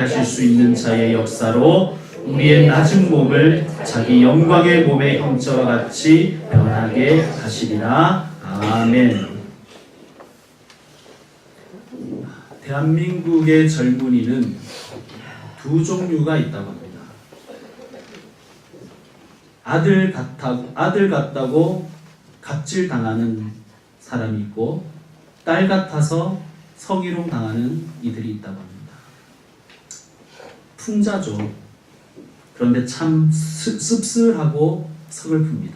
하실 수 있는 자의 역사로 우리의 낮은 몸을 자기 영광의 몸의 형체와 같이 변하게 하시리라. 아멘. 대한민국의 젊은이는 두 종류가 있다고 합니다. 아들 같다고 갑질 당하는 사람이 있고, 딸 같아서 성희롱 당하는 이들이 있다고 합니다. 풍자죠. 그런데 참 씁쓸하고 서글픕니다.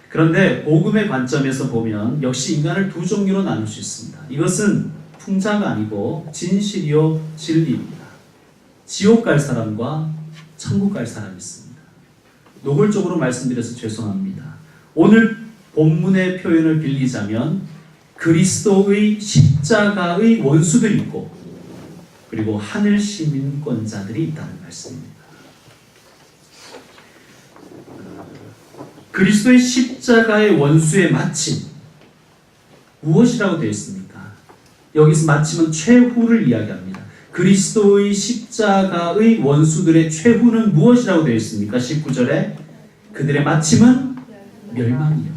그런데 복음의 관점에서 보면 역시 인간을 두 종류로 나눌 수 있습니다. 이것은 풍자가 아니고 진실이요 진리입니다. 지옥 갈 사람과 천국 갈 사람이 있습니다. 노골적으로 말씀드려서 죄송합니다. 오늘 본문의 표현을 빌리자면 그리스도의 십자가의 원수들이 있고, 그리고 하늘 시민권자들이 있다는 말씀입니다. 그리스도의 십자가의 원수의 마침, 무엇이라고 되어 있습니까? 여기서 마침은 최후를 이야기합니다. 그리스도의 십자가의 원수들의 최후는 무엇이라고 되어 있습니까? 19절에 그들의 마침은 멸망이요.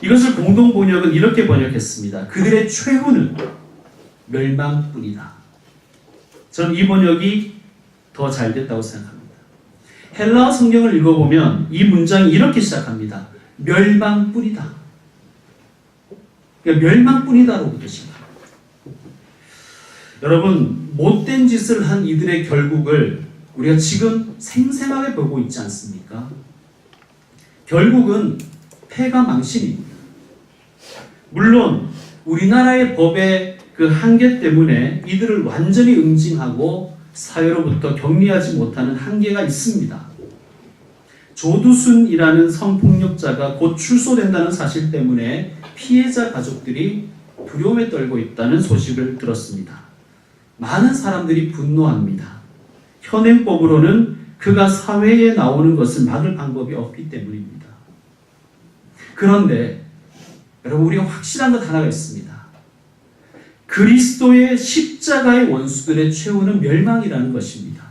이것을 공동 번역은 이렇게 번역했습니다. 그들의 최후는 멸망뿐이다. 저는 이 번역이 더 잘 됐다고 생각합니다. 헬라어 성경을 읽어보면 이 문장이 이렇게 시작합니다. 멸망뿐이다. 그러니까 멸망뿐이다라고 뜻입니다. 여러분, 못된 짓을 한 이들의 결국을 우리가 지금 생생하게 보고 있지 않습니까? 결국은 패가 망신입니다. 물론 우리나라의 법의 그 한계 때문에 이들을 완전히 응징하고 사회로부터 격리하지 못하는 한계가 있습니다. 조두순이라는 성폭력자가 곧 출소된다는 사실 때문에 피해자 가족들이 두려움에 떨고 있다는 소식을 들었습니다. 많은 사람들이 분노합니다. 현행법으로는 그가 사회에 나오는 것을 막을 방법이 없기 때문입니다. 그런데 여러분, 우리가 확실한 것 하나가 있습니다. 그리스도의 십자가의 원수들의 최후는 멸망이라는 것입니다.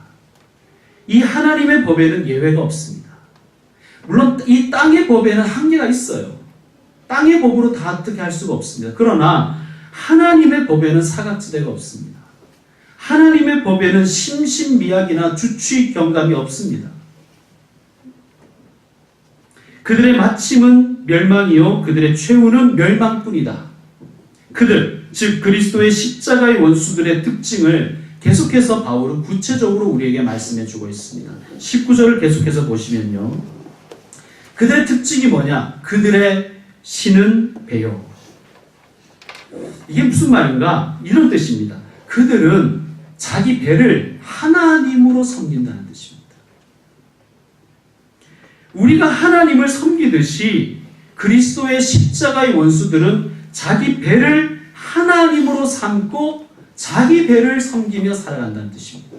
이 하나님의 법에는 예외가 없습니다. 물론 이 땅의 법에는 한계가 있어요. 땅의 법으로 다 어떻게 할 수가 없습니다. 그러나 하나님의 법에는 사각지대가 없습니다. 하나님의 법에는 심신미약이나 주취 경감이 없습니다. 그들의 마침은 멸망이요 그들의 최후는 멸망뿐이다. 그들, 즉 그리스도의 십자가의 원수들의 특징을 계속해서 바울은 구체적으로 우리에게 말씀해 주고 있습니다. 19절을 계속해서 보시면요, 그들의 특징이 뭐냐? 그들의 신은 배요. 이게 무슨 말인가? 이런 뜻입니다. 그들은 자기 배를 하나님으로 섬긴다는 뜻입니다. 우리가 하나님을 섬기듯이 그리스도의 십자가의 원수들은 자기 배를 하나님으로 삼고 자기 배를 섬기며 살아간다는 뜻입니다.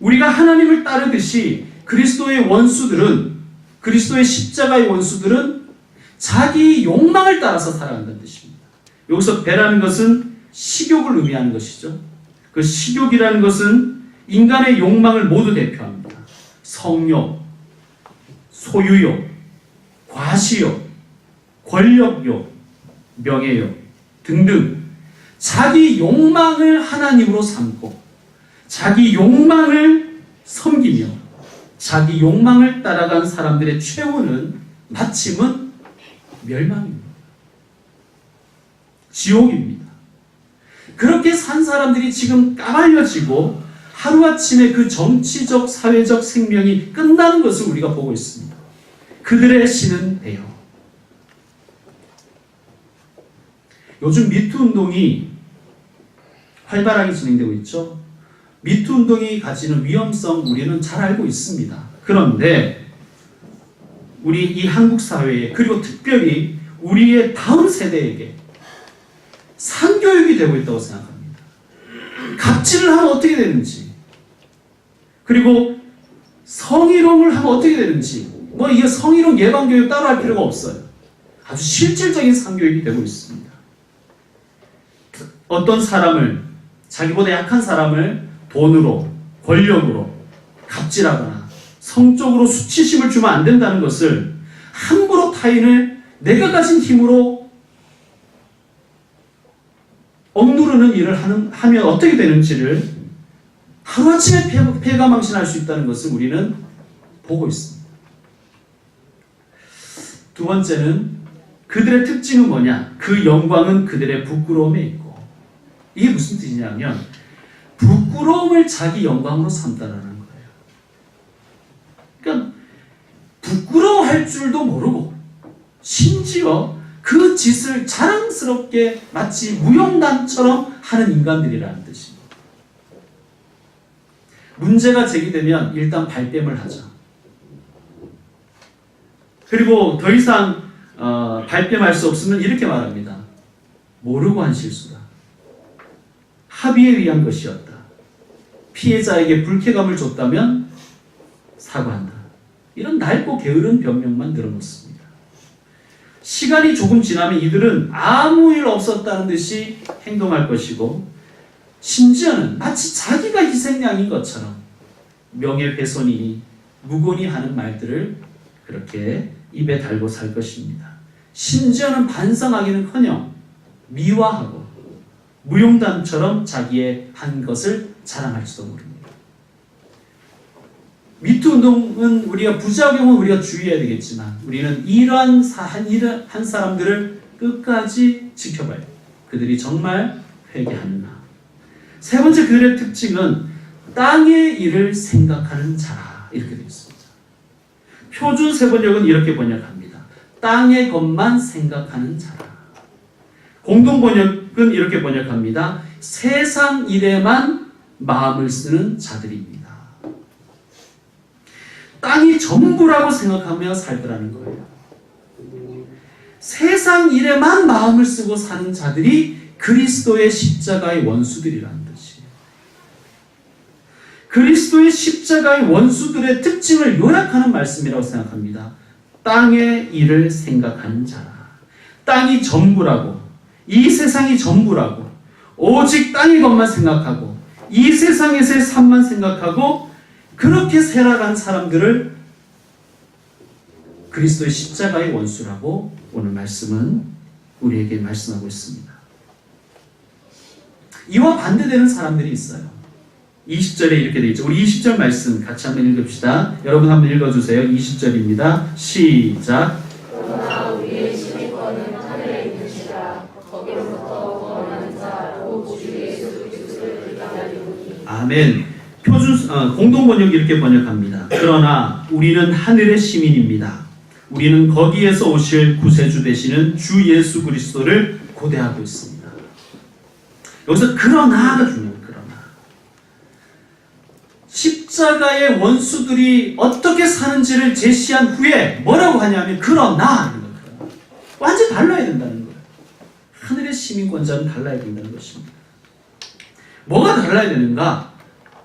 우리가 하나님을 따르듯이 그리스도의 원수들은, 그리스도의 십자가의 원수들은 자기 욕망을 따라서 살아간다는 뜻입니다. 여기서 배라는 것은 식욕을 의미하는 것이죠. 그 식욕이라는 것은 인간의 욕망을 모두 대표합니다. 성욕, 소유욕, 과시욕, 권력욕, 명예욕 등등 자기 욕망을 하나님으로 삼고 자기 욕망을 섬기며 자기 욕망을 따라간 사람들의 최후는 마침은 멸망입니다. 지옥입니다. 그렇게 산 사람들이 지금 까발려지고 하루아침에 그 정치적, 사회적 생명이 끝나는 것을 우리가 보고 있습니다. 그들의 신은 배요. 요즘 미투 운동이 활발하게 진행되고 있죠. 미투 운동이 가지는 위험성 우리는 잘 알고 있습니다. 그런데 우리 이 한국 사회에, 그리고 특별히 우리의 다음 세대에게 상교육이 되고 있다고 생각합니다. 갑질을 하면 어떻게 되는지, 그리고 성희롱을 하면 어떻게 되는지, 이게 성희롱 예방교육 따로 할 필요가 없어요. 아주 실질적인 상교육이 되고 있습니다. 어떤 사람을 자기보다 약한 사람을 돈으로, 권력으로 갑질하거나 성적으로 수치심을 주면 안 된다는 것을 함부로 타인을 내가 가진 힘으로 억누르는 일을 하면 어떻게 되는지를 하루아침에 패가망신할 수 있다는 것을 우리는 보고 있습니다. 두 번째는 그들의 특징은 뭐냐? 그 영광은 그들의 부끄러움에 있고. 이게 무슨 뜻이냐면 부끄러움을 자기 영광으로 삼다라는 거예요. 그러니까 부끄러워할 줄도 모르고 심지어 그 짓을 자랑스럽게 마치 무용담처럼 하는 인간들이라는 뜻입니다. 문제가 제기되면 일단 발뺌을 하죠. 그리고 더 이상 발뺌할 수 없으면 이렇게 말합니다. 모르고 한 실수다. 합의에 의한 것이었다. 피해자에게 불쾌감을 줬다면 사과한다. 이런 낡고 게으른 변명만 늘어놓습니다. 시간이 조금 지나면 이들은 아무 일 없었다는 듯이 행동할 것이고 심지어는 마치 자기가 희생양인 것처럼 명예훼손이니 무고니 하는 말들을 그렇게 입에 달고 살 것입니다. 심지어는 반성하기는커녕 미화하고 무용담처럼 자기의 한 것을 자랑할지도 모릅니다. 미투 운동은 우리가 부작용은 우리가 주의해야 되겠지만 우리는 이러한 한 사람들을 끝까지 지켜봐야 해요. 그들이 정말 회개하는가. 세 번째 그들의 특징은 땅의 일을 생각하는 자라 이렇게 되어 있습니다. 표준 세번역은 이렇게 번역합니다. 땅의 것만 생각하는 자라. 공동 번역은 이렇게 번역합니다. 세상 일에만 마음을 쓰는 자들입니다. 땅이 전부라고 생각하며 살더라는 거예요. 세상 일에만 마음을 쓰고 사는 자들이 그리스도의 십자가의 원수들이라는 뜻이에요. 그리스도의 십자가의 원수들의 특징을 요약하는 말씀이라고 생각합니다. 땅의 일을 생각하는 자라. 땅이 전부라고, 이 세상이 전부라고, 오직 땅의 것만 생각하고 이 세상에서의 삶만 생각하고 그렇게 살아간 사람들을 그리스도의 십자가의 원수라고 오늘 말씀은 우리에게 말씀하고 있습니다. 이와 반대되는 사람들이 있어요. 20절에 이렇게 되어 있죠. 우리 20절 말씀 같이 한번 읽읍시다. 여러분 한번 읽어주세요. 20절입니다. 시작. 그러나 우리의 시민권은 하늘에 있는지라 거기로부터 원하는 자 곧 주 예수 그리스도를 기다리오니. 아멘. 공동 번역이 이렇게 번역합니다. 그러나 우리는 하늘의 시민입니다. 우리는 거기에서 오실 구세주 되시는 주 예수 그리스도를 고대하고 있습니다. 여기서 그러나가 중요해요. 그러나 십자가의 원수들이 어떻게 사는지를 제시한 후에 뭐라고 하냐면 그러나 하는 거예요. 완전 달라야 된다는 거예요. 하늘의 시민권자는 달라야 된다는 것입니다. 뭐가 달라야 되는가?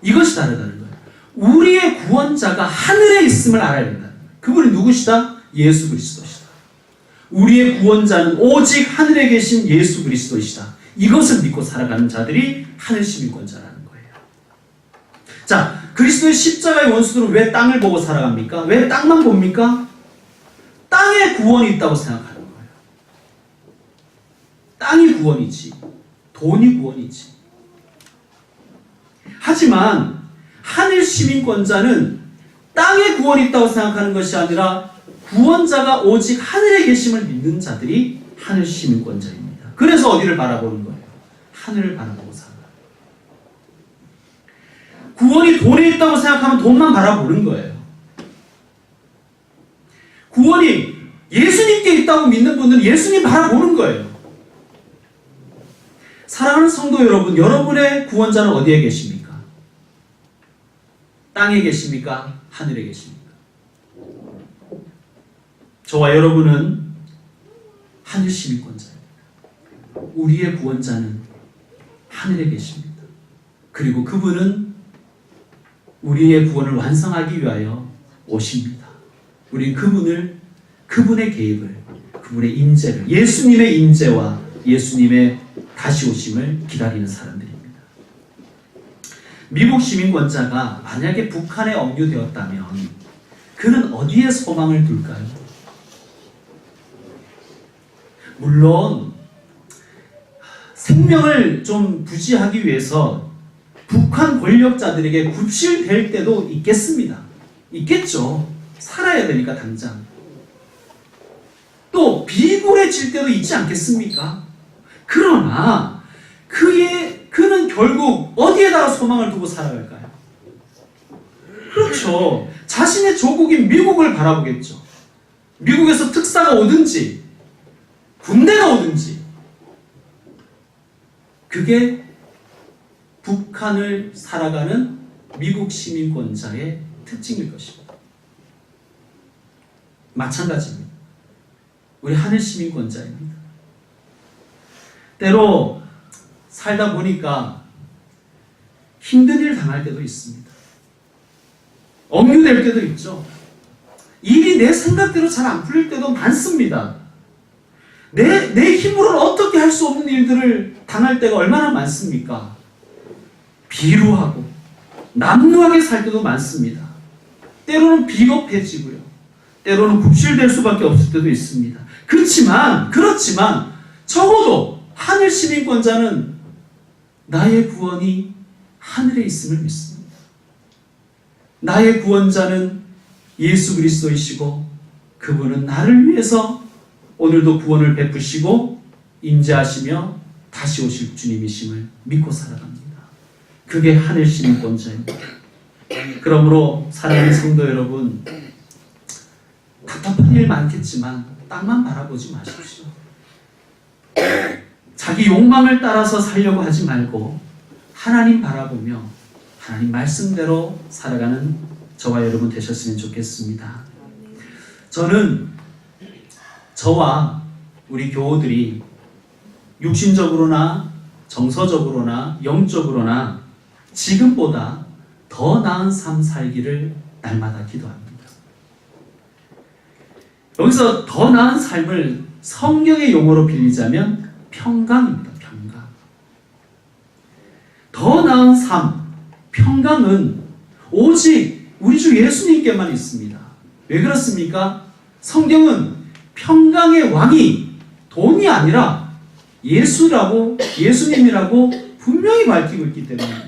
이것이 다르다는 거예요. 우리의 구원자가 하늘에 있음을 알아야 된다는 거예요. 그분이 누구시다? 예수 그리스도시다. 우리의 구원자는 오직 하늘에 계신 예수 그리스도이시다. 이것을 믿고 살아가는 자들이 하늘 시민권자라는 거예요. 자, 그리스도의 십자가의 원수들은 왜 땅을 보고 살아갑니까? 왜 땅만 봅니까? 땅에 구원이 있다고 생각하는 거예요. 땅이 구원이지, 돈이 구원이지. 하지만 하늘 시민권자는 땅에 구원이 있다고 생각하는 것이 아니라 구원자가 오직 하늘에 계심을 믿는 자들이 하늘 시민권자입니다. 그래서 어디를 바라보는 거예요? 하늘을 바라보고 살아요. 구원이 돈에 있다고 생각하면 돈만 바라보는 거예요. 구원이 예수님께 있다고 믿는 분들은 예수님 바라보는 거예요. 사랑하는 성도 여러분, 여러분의 구원자는 어디에 계십니까? 땅에 계십니까? 하늘에 계십니까? 저와 여러분은 하늘 시민권자입니다. 우리의 구원자는 하늘에 계십니다. 그리고 그분은 우리의 구원을 완성하기 위하여 오십니다. 우리는 그분의 계획을, 그분의 인재를, 예수님의 인재와 예수님의 다시 오심을 기다리는 사람들입니다. 미국 시민권자가 만약에 북한에 억류되었다면 그는 어디에 소망을 둘까요? 물론 생명을 좀 부지하기 위해서 북한 권력자들에게 굽실될 때도 있겠습니다. 있겠죠. 살아야 되니까 당장. 또 비굴해질 때도 있지 않겠습니까? 그러나 그는 결국 어디에다가 소망을 두고 살아갈까요? 그렇죠. 자신의 조국인 미국을 바라보겠죠. 미국에서 특사가 오든지 군대가 오든지 그게 북한을 살아가는 미국 시민권자의 특징일 것입니다. 마찬가지입니다. 우리 하늘 시민권자입니다. 때로 살다 보니까 힘든 일 당할 때도 있습니다. 억류될 때도 있죠. 일이 내 생각대로 잘 안 풀릴 때도 많습니다. 내 힘으로는 어떻게 할 수 없는 일들을 당할 때가 얼마나 많습니까? 비루하고 남루하게 살 때도 많습니다. 때로는 비겁해지고요. 때로는 굽실될 수밖에 없을 때도 있습니다. 그렇지만 적어도 하늘 시민권자는 나의 구원이 하늘에 있음을 믿습니다. 나의 구원자는 예수 그리스도이시고 그분은 나를 위해서 오늘도 구원을 베푸시고 임재하시며 다시 오실 주님이심을 믿고 살아갑니다. 그게 하늘 시민권자입니다. 그러므로 사랑하는 성도 여러분, 답답한 일 많겠지만 땅만 바라보지 마십시오. 자기 욕망을 따라서 살려고 하지 말고 하나님 바라보며 하나님 말씀대로 살아가는 저와 여러분 되셨으면 좋겠습니다. 저는 저와 우리 교우들이 육신적으로나 정서적으로나 영적으로나 지금보다 더 나은 삶 살기를 날마다 기도합니다. 여기서 더 나은 삶을 성경의 용어로 빌리자면 평강입니다. 평강. 더 나은 삶, 평강은 오직 우리 주 예수님께만 있습니다. 왜 그렇습니까? 성경은 평강의 왕이 돈이 아니라 예수님이라고 분명히 밝히고 있기 때문입니다.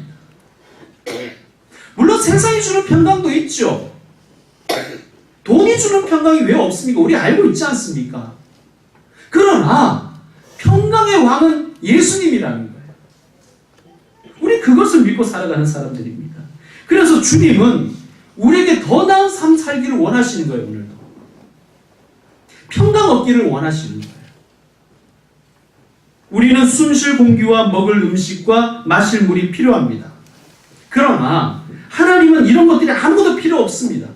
물론 세상이 주는 평강도 있죠. 돈이 주는 평강이 왜 없습니까? 우리 알고 있지 않습니까? 그러나 평강의 왕은 예수님이라는 거예요. 우리 그것을 믿고 살아가는 사람들입니다. 그래서 주님은 우리에게 더 나은 삶 살기를 원하시는 거예요. 오늘도 평강 얻기를 원하시는 거예요. 우리는 숨쉴 공기와 먹을 음식과 마실 물이 필요합니다. 그러나 하나님은 이런 것들이 아무것도 필요 없습니다.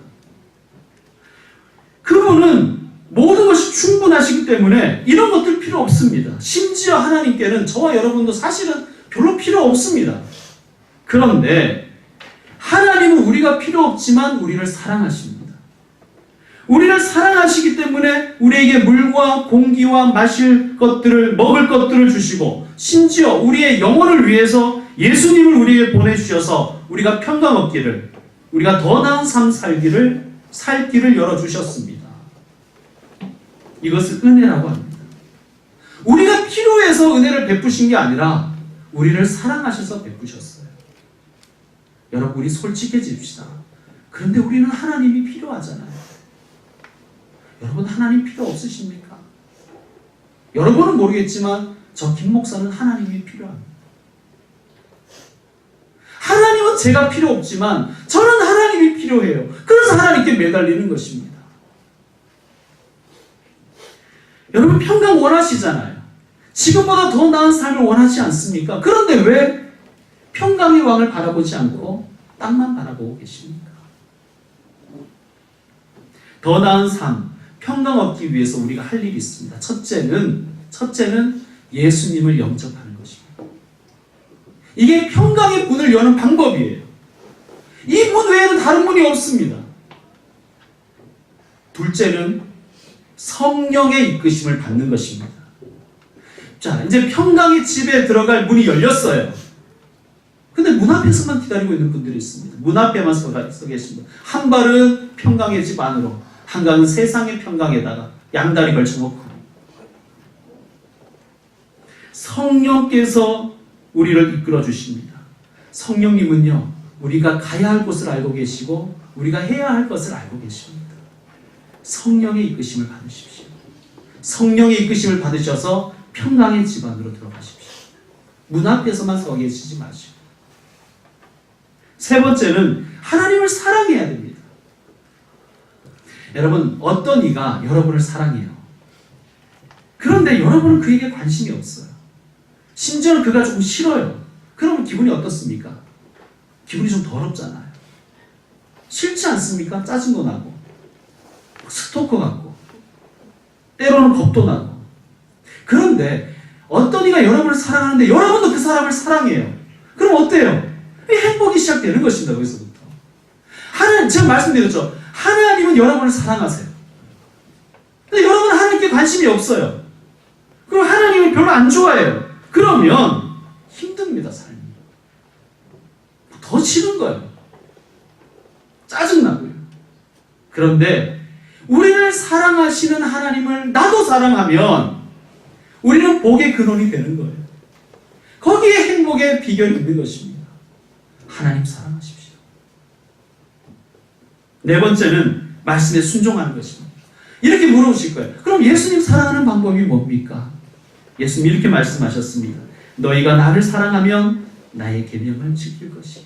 그분은 모든 것이 충분하시기 때문에 이런 것들 필요 없습니다. 심지어 하나님께는 저와 여러분도 사실은 별로 필요 없습니다. 그런데 하나님은 우리가 필요 없지만 우리를 사랑하십니다. 우리를 사랑하시기 때문에 우리에게 물과 공기와 마실 것들을, 먹을 것들을 주시고 심지어 우리의 영혼을 위해서 예수님을 우리에게 보내주셔서 우리가 평강 얻기를, 우리가 더 나은 삶 살 길을 열어주셨습니다. 이것을 은혜라고 합니다. 우리가 필요해서 은혜를 베푸신 게 아니라 우리를 사랑하셔서 베푸셨어요. 여러분, 우리 솔직해집시다. 그런데 우리는 하나님이 필요하잖아요. 여러분, 하나님 필요 없으십니까? 여러분은 모르겠지만 저 김 목사는 하나님이 필요합니다. 하나님은 제가 필요 없지만 저는 하나님이 필요해요. 그래서 하나님께 매달리는 것입니다. 여러분, 평강 원하시잖아요. 지금보다 더 나은 삶을 원하지 않습니까? 그런데 왜 평강의 왕을 바라보지 않고 땅만 바라보고 계십니까? 더 나은 삶, 평강 얻기 위해서 우리가 할 일이 있습니다. 첫째는 예수님을 영접하는 것입니다. 이게 평강의 문을 여는 방법이에요. 이 문 외에는 다른 문이 없습니다. 둘째는 성령의 이끄심을 받는 것입니다. 자, 이제 평강의 집에 들어갈 문이 열렸어요. 근데 문 앞에서만 기다리고 있는 분들이 있습니다. 문 앞에만 서 계십니다. 한 발은 평강의 집 안으로, 한 발은 세상의 평강에다가 양다리 걸쳐놓고. 성령께서 우리를 이끌어 주십니다. 성령님은요, 우리가 가야 할 곳을 알고 계시고 우리가 해야 할 것을 알고 계십니다. 성령의 이끄심을 받으십시오. 성령의 이끄심을 받으셔서 평강의 집 안으로 들어가십시오. 문 앞에서만 서 계시지 마시고. 세 번째는 하나님을 사랑해야 됩니다. 여러분, 어떤 이가 여러분을 사랑해요. 그런데 여러분은 그에게 관심이 없어요. 심지어는 그가 조금 싫어요. 그러면 기분이 어떻습니까? 기분이 좀 더럽잖아요. 싫지 않습니까? 짜증도 나고, 스토커 같고, 때로는 겁도 나고. 그런데 어떤 이가 여러분을 사랑하는데 여러분도 그 사람을 사랑해요. 그럼 어때요? 행복이 시작되는 것입니다. 거기서부터. 제가 말씀드렸죠. 하나님은 여러분을 사랑하세요. 근데 여러분은 하나님께 관심이 없어요. 그럼 하나님을 별로 안 좋아해요. 그러면 힘듭니다, 삶이. 더 싫은 거예요. 짜증나고요. 그런데 우리를 사랑하시는 하나님을 나도 사랑하면 우리는 복의 근원이 되는 거예요. 거기에 행복의 비결이 있는 것입니다. 하나님 사랑하십시오. 네 번째는 말씀에 순종하는 것입니다. 이렇게 물어보실 거예요. 그럼 예수님 사랑하는 방법이 뭡니까? 예수님 이렇게 말씀하셨습니다. 너희가 나를 사랑하면 나의 계명을 지킬 것이요.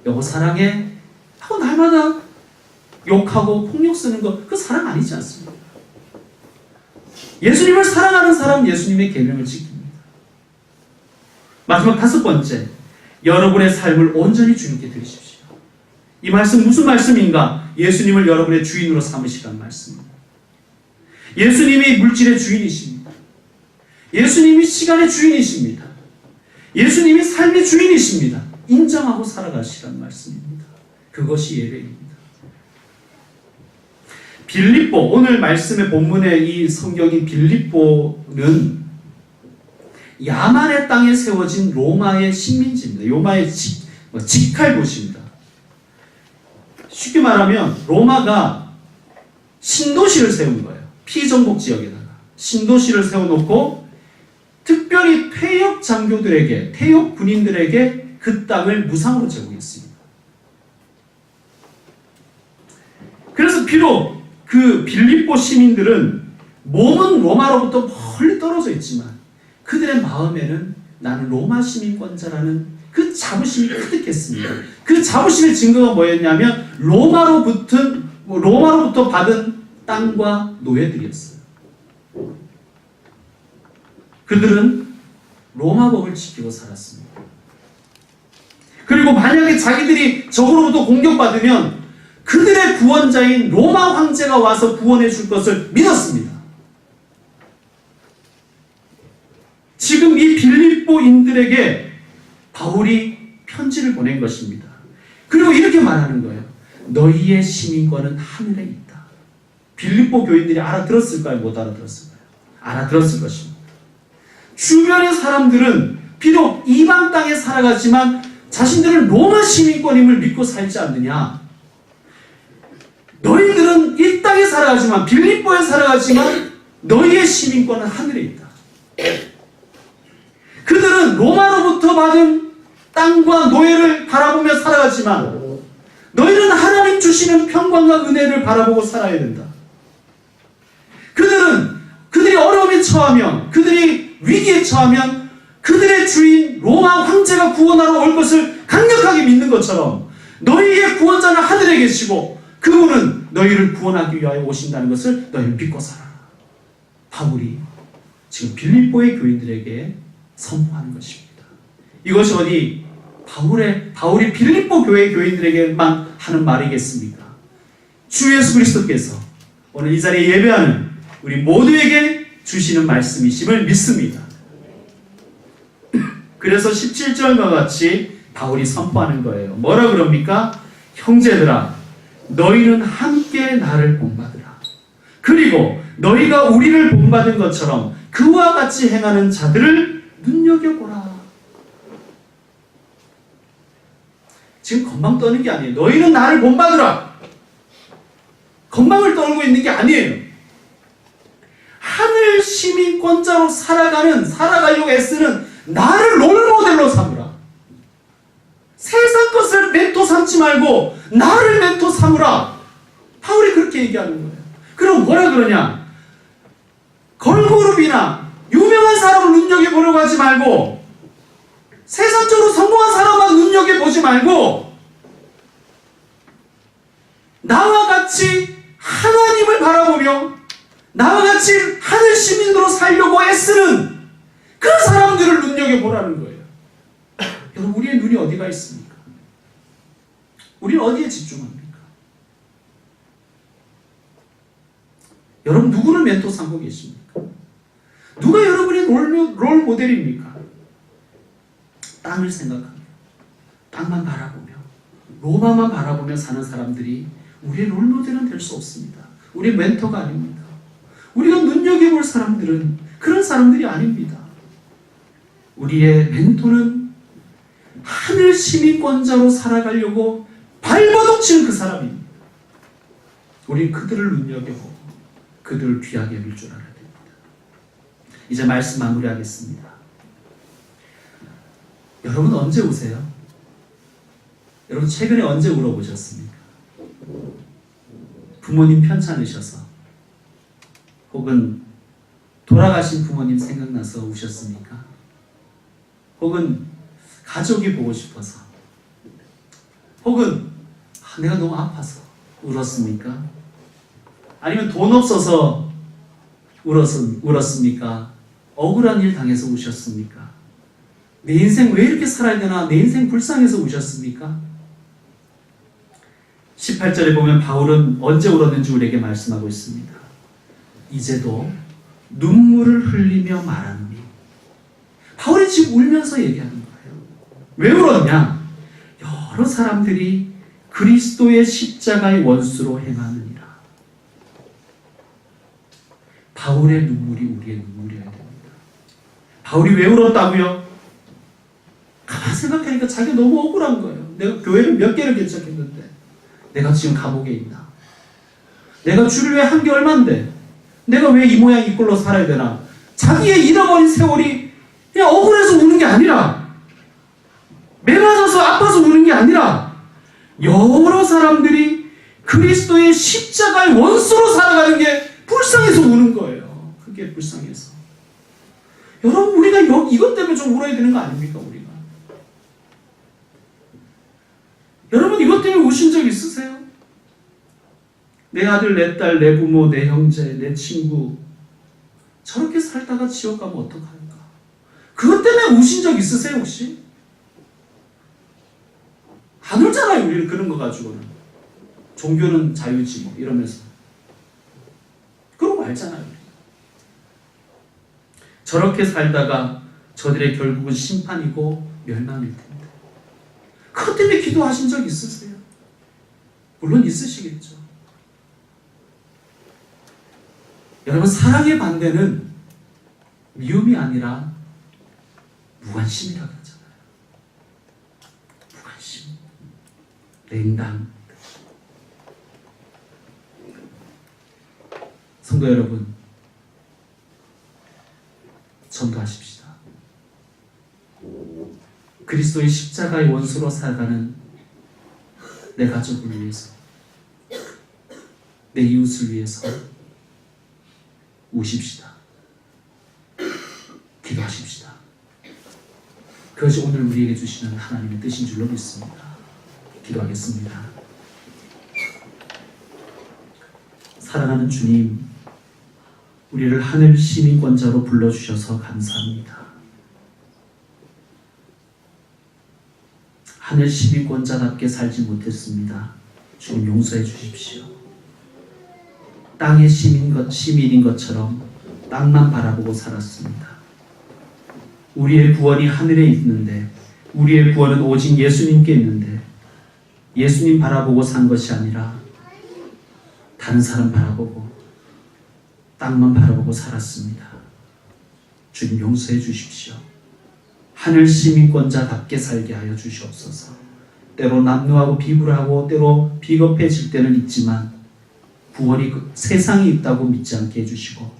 여보 사랑해 하고 날마다 욕하고 폭력 쓰는 거, 그 사랑 아니지 않습니까? 예수님을 사랑하는 사람은 예수님의 계명을 지킵니다. 마지막 다섯 번째, 여러분의 삶을 온전히 주님께 드리십시오. 이 말씀 무슨 말씀인가? 예수님을 여러분의 주인으로 삼으시라는 말씀입니다. 예수님이 물질의 주인이십니다. 예수님이 시간의 주인이십니다. 예수님이 삶의 주인이십니다. 인정하고 살아가시라는 말씀입니다. 그것이 예배입니다. 빌립보, 오늘 말씀의 본문의 이 성경인 빌립보는 야만의 땅에 세워진 로마의 식민지입니다. 로마의 직할도시입니다. 쉽게 말하면 로마가 신도시를 세운 거예요. 피정복 지역에다가 신도시를 세워놓고 특별히 퇴역 장교들에게, 퇴역 군인들에게 그 땅을 무상으로 제공했습니다. 그래서 비록 그 빌립보 시민들은 몸은 로마로부터 멀리 떨어져 있지만 그들의 마음에는 나는 로마 시민권자라는 그 자부심이 가득했습니다. 그 자부심의 증거가 뭐였냐면 로마로부터 받은 땅과 노예들이었어요. 그들은 로마법을 지키고 살았습니다. 그리고 만약에 자기들이 적으로부터 공격받으면 그들의 구원자인 로마 황제가 와서 구원해 줄 것을 믿었습니다. 지금 이 빌립보인들에게 바울이 편지를 보낸 것입니다. 그리고 이렇게 말하는 거예요. 너희의 시민권은 하늘에 있다. 빌립보 교인들이 알아들었을까요? 못 알아들었을까요? 알아들었을 것입니다. 주변의 사람들은 비록 이방 땅에 살아가지만 자신들은 로마 시민권임을 믿고 살지 않느냐. 너희들은 이 땅에 살아가지만, 빌립보에 살아가지만 너희의 시민권은 하늘에 있다. 그들은 로마로부터 받은 땅과 노예를 바라보며 살아가지만 너희는 하나님 주시는 평강과 은혜를 바라보고 살아야 된다. 그들이 어려움에 처하면, 그들이 위기에 처하면 그들의 주인 로마 황제가 구원하러 올 것을 강력하게 믿는 것처럼 너희의 구원자는 하늘에 계시고 그분은 너희를 구원하기 위하여 오신다는 것을 너희는 믿고 살아라. 바울이 지금 빌립보의 교인들에게 선포하는 것입니다. 이것이 어디 바울이 빌립보 교회 교인들에게만 하는 말이겠습니까? 주 예수 그리스도께서 오늘 이 자리에 예배하는 우리 모두에게 주시는 말씀이심을 믿습니다. 그래서 17절과 같이 바울이 선포하는 거예요. 뭐라 그럽니까? 형제들아, 너희는 함께 나를 본받으라. 그리고 너희가 우리를 본받은 것처럼 그와 같이 행하는 자들을 눈여겨보라. 지금 건방 떠는 게 아니에요. 너희는 나를 본받으라. 건방을 떨고 있는 게 아니에요. 하늘 시민권자로 살아가려고 애쓰는 나를 롤모델로 삼으라. 세상 것을 멘토 삼지 말고 나를 멘토 삼으라. 바울이 그렇게 얘기하는 거예요. 그럼 뭐라 그러냐? 걸그룹이나 유명한 사람을 눈여겨보려고 하지 말고 세상적으로 성공한 사람만 눈여겨보지 말고 나와 같이 하나님을 바라보며 나와 같이 하늘 시민으로 살려고 애쓰는 그 사람들을 눈여겨보라는 거예요. 여러분, 우리의 눈이 어디가 있습니까? 우리는 어디에 집중합니까? 여러분, 누구를 멘토 삼고 계십니까? 누가 여러분의 롤 모델입니까? 땅을 생각하며 땅만 바라보며 로마만 바라보며 사는 사람들이 우리의 롤 모델은 될 수 없습니다. 우리의 멘토가 아닙니다. 우리가 눈여겨볼 사람들은 그런 사람들이 아닙니다. 우리의 멘토는 하늘 시민권자로 살아가려고 발버둥치는 그 사람입니다. 우리는 그들을 눈여겨보고 그들을 귀하게 여길 줄 알아야 됩니다. 이제 말씀 마무리하겠습니다. 여러분 언제 우세요? 여러분 최근에 언제 울어보셨습니까? 부모님 편찮으셔서 혹은 돌아가신 부모님 생각나서 우셨습니까? 혹은 가족이 보고 싶어서 혹은 내가 너무 아파서 울었습니까? 아니면 돈 없어서 울었습니까? 억울한 일 당해서 우셨습니까? 내 인생 왜 이렇게 살아야 되나? 내 인생 불쌍해서 우셨습니까? 18절에 보면 바울은 언제 울었는지 우리에게 말씀하고 있습니다. 이제도 눈물을 흘리며 말하노니. 바울이 지금 울면서 얘기하는 거예요. 왜 울었냐? 여러 사람들이 그리스도의 십자가의 원수로 행하느니라. 바울의 눈물이 우리의 눈물이어야 됩니다. 바울이 왜 울었다고요? 가만 생각하니까 자기가 너무 억울한 거예요. 내가 교회를 몇 개를 개척했는데 내가 지금 감옥에 있나? 내가 주를 위해 한 게 얼만데 내가 왜 이 모양 이 꼴로 살아야 되나? 자기의 잃어버린 세월이 그냥 억울해서 우는 게 아니라 매맞아서 아파서 우는 게 아니라 여러 사람들이 그리스도의 십자가의 원수로 살아가는 게 불쌍해서 우는 거예요. 그게 불쌍해서. 여러분 우리가 이것 때문에 좀 울어야 되는 거 아닙니까? 우리가. 여러분 이것 때문에 우신 적 있으세요? 내 아들, 내 딸, 내 부모, 내 형제, 내 친구 저렇게 살다가 지옥 가면 어떡할까? 그것 때문에 우신 적 있으세요 혹시? 안 울잖아요 우리는 그런 거 가지고는. 종교는 자유지 뭐 이러면서 그러고 알잖아요. 저렇게 살다가 저들의 결국은 심판이고 멸망일 텐데 그것 때문에 기도하신 적 있으세요? 물론 있으시겠죠. 여러분 사랑의 반대는 미움이 아니라 무관심이라고 하잖아요. 무관심, 냉담. 성도 여러분, 전도하십시다. 그리스도의 십자가의 원수로 살아가는 내 가족을 위해서, 내 이웃을 위해서 우십시다. 기도하십시다. 그것이 오늘 우리에게 주시는 하나님의 뜻인 줄로 믿습니다. 기도하겠습니다. 사랑하는 주님, 우리를 하늘 시민권자로 불러주셔서 감사합니다. 하늘 시민권자답게 살지 못했습니다. 주님 용서해 주십시오. 땅의 시민인 것처럼 땅만 바라보고 살았습니다. 우리의 구원이 하늘에 있는데 우리의 구원은 오직 예수님께 있는데 예수님 바라보고 산 것이 아니라 다른 사람 바라보고 땅만 바라보고 살았습니다. 주님 용서해 주십시오. 하늘 시민권자답게 살게 하여 주시옵소서. 때로 남루하고 비굴하고 때로 비겁해질 때는 있지만 구원이 세상에 있다고 믿지 않게 해주시고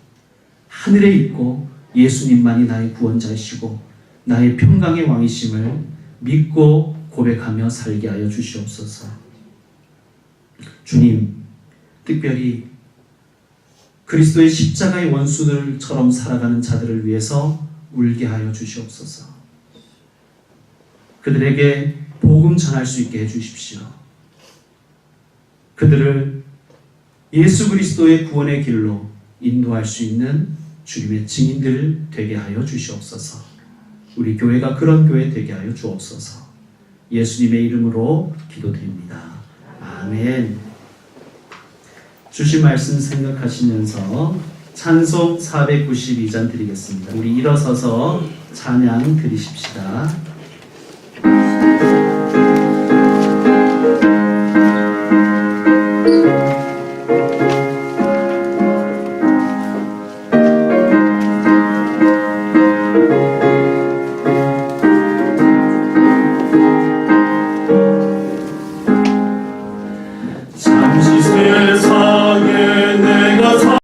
하늘에 있고 예수님만이 나의 구원자이시고 나의 평강의 왕이심을 믿고 고백하며 살게 하여 주시옵소서. 주님, 특별히 그리스도의 십자가의 원수들처럼 살아가는 자들을 위해서 울게 하여 주시옵소서. 그들에게 복음 전할 수 있게 해주십시오. 그들을 예수 그리스도의 구원의 길로 인도할 수 있는 주님의 증인들 되게 하여 주시옵소서. 우리 교회가 그런 교회 되게 하여 주옵소서. 예수님의 이름으로 기도드립니다. 아멘. 주신 말씀 생각하시면서 찬송 492장 드리겠습니다. 우리 일어서서 찬양 드리십시다.